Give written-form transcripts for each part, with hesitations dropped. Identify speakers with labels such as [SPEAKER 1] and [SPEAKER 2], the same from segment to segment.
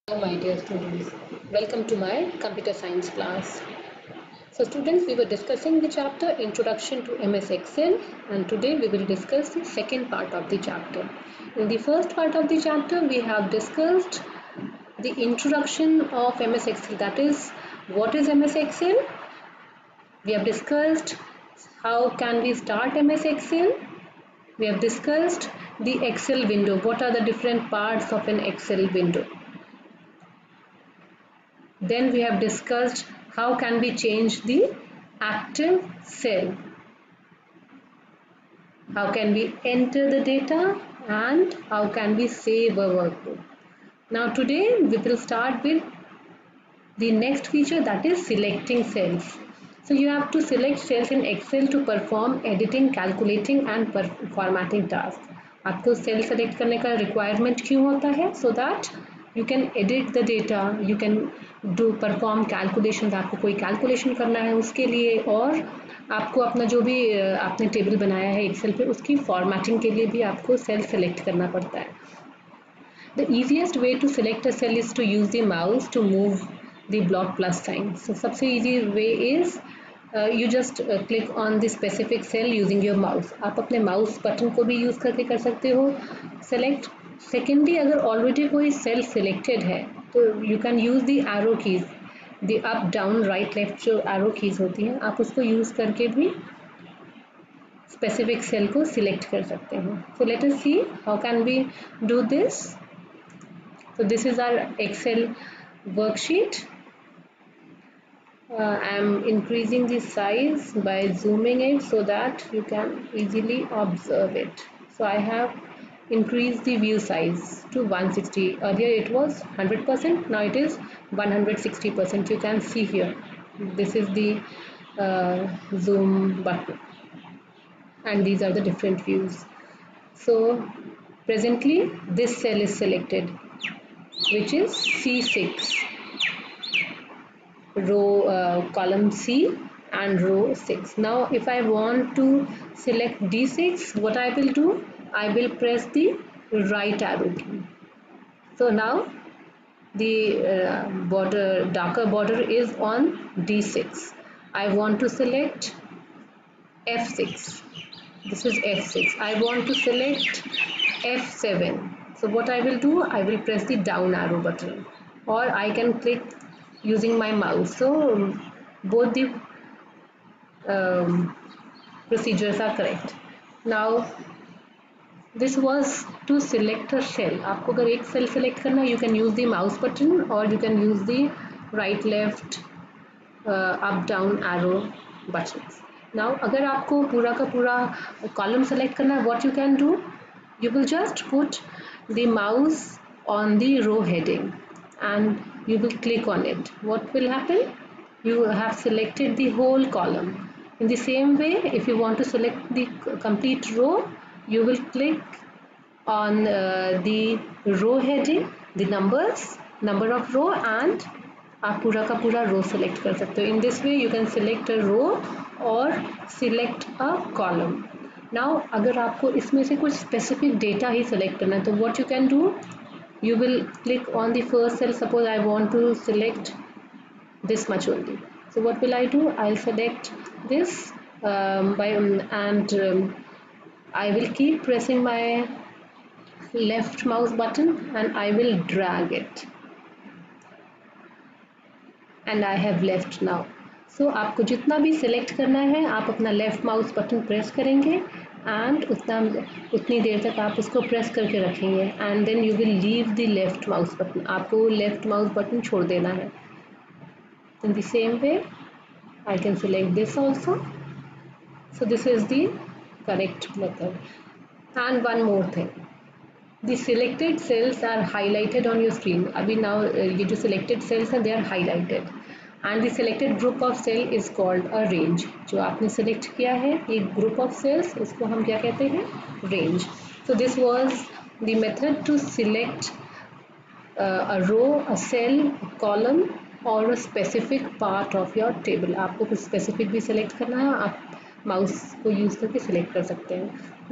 [SPEAKER 1] Hello my dear students, welcome to my computer science class. So students, we were discussing the chapter Introduction to MS Excel, and today we will discuss the second part of the chapter. In the first part of the chapter we have discussed the introduction of MS Excel, that is what is MS Excel. We have discussed how can we start MS Excel. We have discussed the Excel window, what are the different parts of an Excel window. Then we have discussed how can we change the active cell, how can we enter the data, and how can we save a workbook. Now today we will start with the next feature, that is selecting cells. So you have to select cells in Excel to perform editing, calculating and formatting tasks. आपको cell select करने का requirement क्यों होता है? So that you can edit the data, you can do perform calculation, आपको कोई calculation करना है उसके लिए, और आपको अपना जो भी आपने टेबल बनाया है एक्सेल पे उसकी फॉर्मेटिंग के लिए भी आपको सेल सेलेक्ट करना पड़ता है. The easiest way to select a cell is to use the mouse to move the block plus sign. So सबसे easy way is you just click on the specific cell using your mouse. आप अपने mouse button को भी use करके कर सकते हो select. Secondly, अगर already कोई cell selected है तो you can use the arrow keys, the up down right left जो arrow keys होती हैं आप उसको यूज़ करके भी specific cell को select कर सकते हैं. So let us see how can we do this. So this is our Excel worksheet. I am increasing the size by zooming it so that you can easily observe it. So I have increased the view size to 160. Earlier it was 100%, now it is 160%. You can see here. This is the zoom button, and these are the different views. So presently this cell is selected, which is C6, row column C and row 6. Now if I want to select D6, what I will do, I will press the right arrow key. So now the darker border is on D6. I want to select F6. This is F6. I want to select F7. So what I will do, I will press the down arrow button, or I can click using my mouse. So both the procedures are correct. Now this was to select a cell. आपको अगर एक cell select करना, you can use the mouse button or you can use the right left up down arrow buttons. Now अगर आपको पूरा का पूरा column select करना है, what you can do, you will just put the mouse on the row heading and you will click on it. What will happen? You have selected the whole column. In the same way, if you want to select the complete row, you will click on the row heading, the number of row, and आप पूरा का पूरा रो select कर सकते हो. In this way you can select a row और select a column. Now अगर आपको इसमें से कुछ स्पेसिफिक डेटा ही सेलेक्ट करना है तो what you can do, you will click on the first cell. Suppose I want to select this much only. So what will I do? I'll select this and I will keep pressing my left mouse button and I will drag it. And I have left now. So आपको जितना भी select करना है आप अपना left mouse button press करेंगे and उतनी देर तक आप उसको प्रेस करके रखेंगे and then you will leave the left mouse button. आपको left mouse button छोड़ देना है. In the same way I can select this also. So this is the correct method. And one more thing, the selected cells are highlighted on your screen. अभी now ये जो selected cells हैं they are highlighted. And the selected group of cell is called a range. जो आपने select किया है ये group of cells, इसको हम क्या कहते हैं? Range. So this was the method to select a row, a cell, a column or a specific part of your table. आपको कुछ specific भी select करना है, आप mouse को use करके select कर सकते हैं.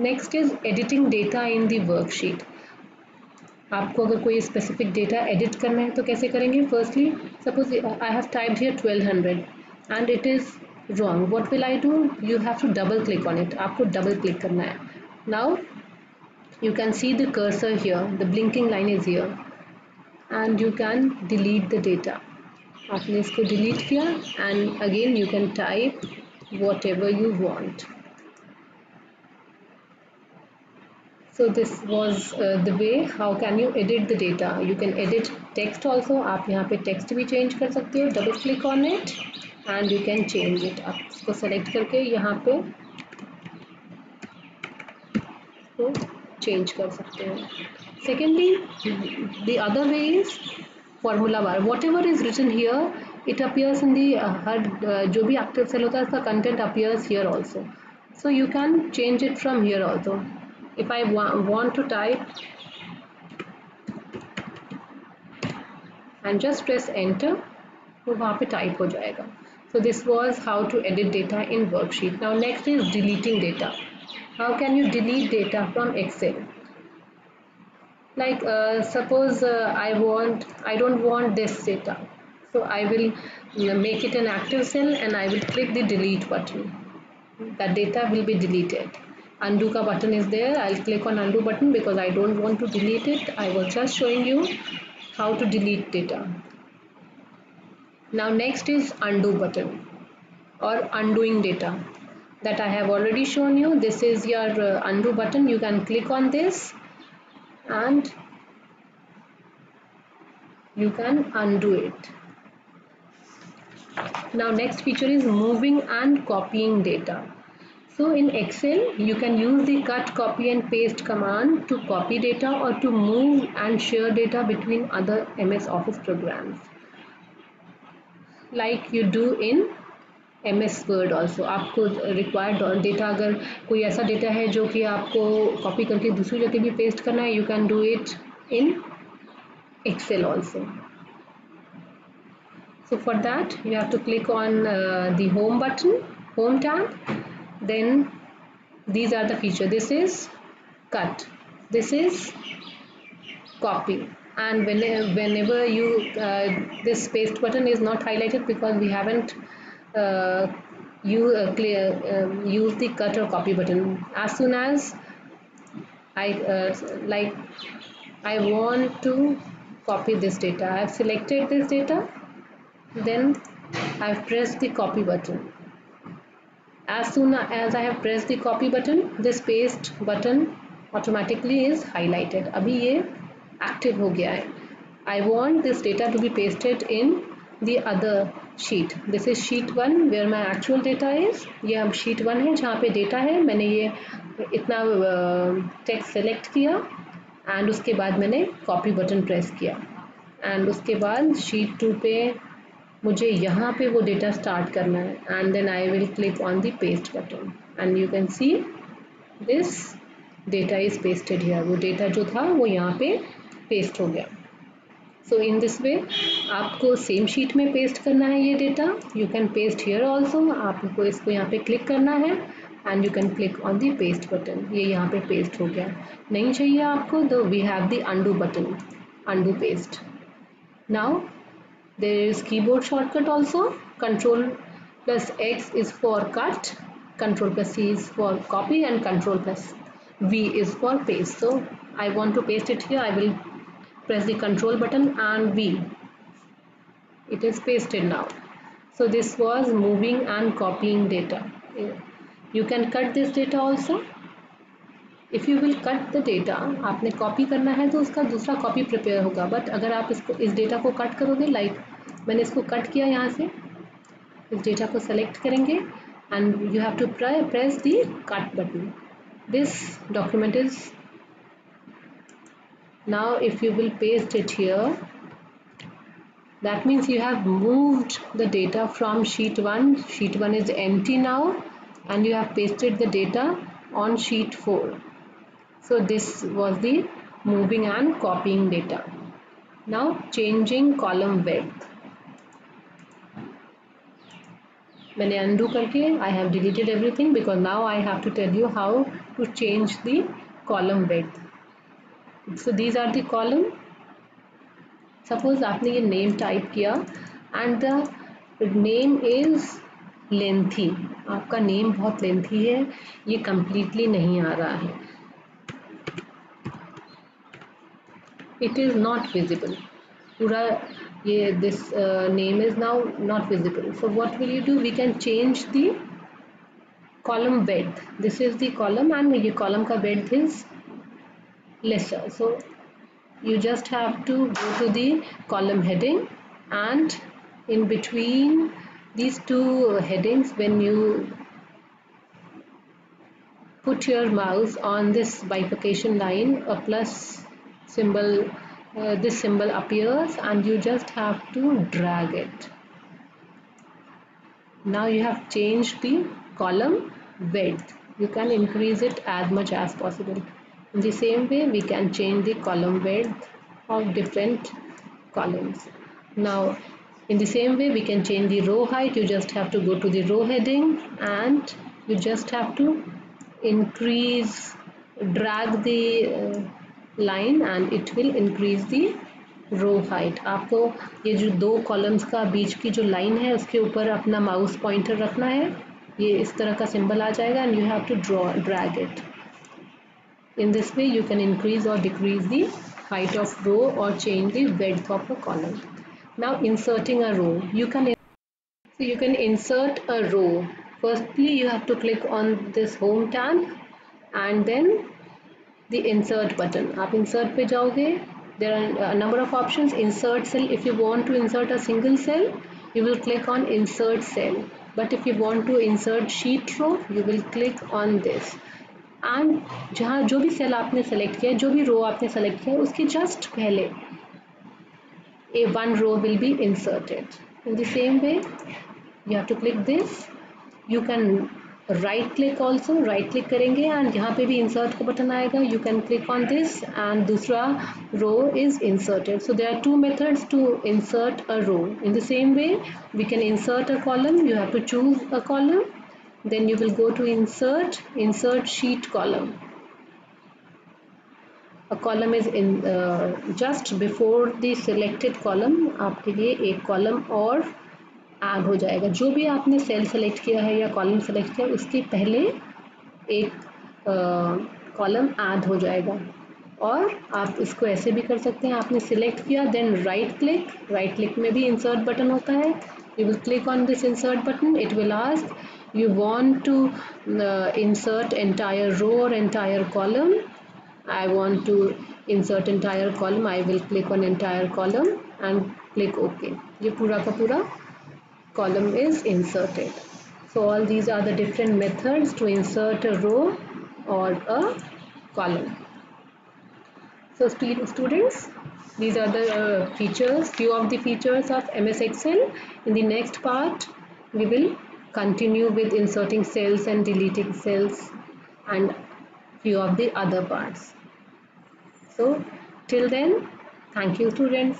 [SPEAKER 1] Next is editing data in the worksheet. आपको अगर कोई स्पेसिफिक डेटा एडिट करना है तो कैसे करेंगे? Firstly suppose I have typed here 1200 and it is wrong. What will I do? You have to double click on it. आपको double click करना है. Now you can see the cursor here. The blinking line is here, and you can delete the data. आपने इसको delete किया and again you can type whatever you want. So this was the way how can you edit the data. You can edit text also. आप यहाँ पे text भी change कर सकते हो. Double click on it and you can change it. आप इसको select करके यहाँ पे इसको change कर सकते हो. Secondly, the other way is formula bar. Whatever is written here, it appears in the जो भी active cell होता है उसका content appears here also. So you can change it from here also. If I want to type and just press enter, तो वहाँ पे type हो जाएगा. So this was how to edit data in worksheet. Now next is deleting data. How can you delete data from Excel? Like suppose I don't want this data, so I will make it an active cell and I will click the delete button. That data will be deleted. Undo ka button is there. I'll click on undo button because I don't want to delete it. I was just showing you how to delete data. Now next is undo button or undoing data that I have already shown you. This is your undo button. You can click on this and you can undo it. Now next feature is moving and copying data. So in Excel, you can use the cut, copy and paste command to copy data or to move and share data between other MS Office programs, like you do in MS Word also. आपको required data अगर कोई ऐसा data है जो कि आपको copy करके दूसरी जगह भी paste करना है, you can do it in Excel also. So for that, you have to click on the home button, home tab. Then these are the features. This is cut, this is copy, and whenever you this paste button is not highlighted because we haven't use the cut or copy button. As soon as I want to copy this data, I have selected this data, then I have pressed the copy button. As soon as I have pressed the copy button, this paste button automatically is highlighted. अभी ये active हो गया है. I want this data to be pasted in the other sheet. This is sheet 1 where my actual data is. ये अब sheet 1 है जहाँ पे data है. मैंने ये इतना text select किया and उसके बाद मैंने copy button press किया and उसके बाद sheet 2 पे मुझे यहाँ पे वो डेटा स्टार्ट करना है and then I will click on the paste button and you can see this data is pasted here. वो डेटा जो था वो यहाँ पे पेस्ट हो गया. सो इन दिस वे आपको सेम शीट में पेस्ट करना है ये data. You can paste here also. आपको इसको यहाँ पे क्लिक करना है and you can click on the paste button. ये यहाँ पे पेस्ट हो गया. नहीं चाहिए आपको तो we have the undo button, undo paste. Now there is keyboard shortcut also. Control plus X is for cut, Control plus C is for copy and Control plus V is for paste. So I want to paste it here. I will press the Control button and V. It is pasted now. So this was moving and copying data. You can cut this data also. If you will cut the data, आपने copy करना है तो उसका दूसरा copy prepare होगा. But अगर आप इसको इस डेटा को कट करोगे, लाइक मैंने इसको कट किया यहाँ से, इस डेटा को सेलेक्ट करेंगे and you have to press the cut button. This document is now if you will paste it here, that means you have moved the data from sheet 1. Sheet 1 is empty now and you have pasted the data on sheet 4. So this was the moving and copying data. Now changing column width. मैंने undo करके I have deleted everything because now I have to tell you how to change the column width. So these are the column. Suppose आपने ये name type किया and the name is lengthy, आपका name बहुत lengthy है, ये completely नहीं आ रहा है, it is not visible, पूरा ये this name is now not visible. So what will you do? We can change the column width. This is the column and ये column का width is lesser. So you just have to go to the column heading, and in between these two headings, when you put your mouse on this bifurcation line, a plus symbol, this symbol appears and you just have to drag it. Now you have changed the column width. You can increase it as much as possible. In the same way, we can change the column width of different columns. Now, in the same way, we can change the row height. You just have to go to the row heading and you just have to increase, drag the line and it will increase the row height. आपको ये जो दो columns का बीच की जो line है उसके ऊपर अपना माउस पॉइंटर रखना है, ये इस तरह का सिंबल आ जाएगा and you have to drag it. In this way you can increase or decrease the height of row or change the width of a column. Now inserting a row, you can insert a row. Firstly you have to click on this home tab and then the insert button. आप insert पे जाओगे, there are a number of options. Insert cell, if you want to insert a single cell you will click on insert cell, but if you want to insert sheet row you will click on this. And जहाँ जो भी cell आपने select किया, जो भी रो आपने select किया उसके जस्ट पहले a one row will be inserted. In the same way you have to click this. You can right click also, right click करेंगे एंड यहाँ पे भी insert का बटन आएगा, you can click on this and दूसरा row is inserted. So there are two methods to insert a row. In the same way we can insert a column. You have to choose a column, then you will go to insert sheet column. A column is in just before the selected column, आपके लिए एक column और add हो जाएगा. जो भी आपने cell select किया है या कॉलम सेलेक्ट किया उसके पहले एक कॉलम ऐड हो जाएगा. और आप इसको ऐसे भी कर सकते हैं, आपने सिलेक्ट किया देन राइट क्लिक में भी इंसर्ट बटन होता है. You will click on this insert button. It will ask you want to insert entire row or entire column. I want to insert entire column. I will click on entire column and click OK. ये पूरा का पूरा column is inserted. So all these are the different methods to insert a row or a column. So students, these are the few of the features of MS Excel. In the next part we will continue with inserting cells and deleting cells and few of the other parts. So till then, thank you students.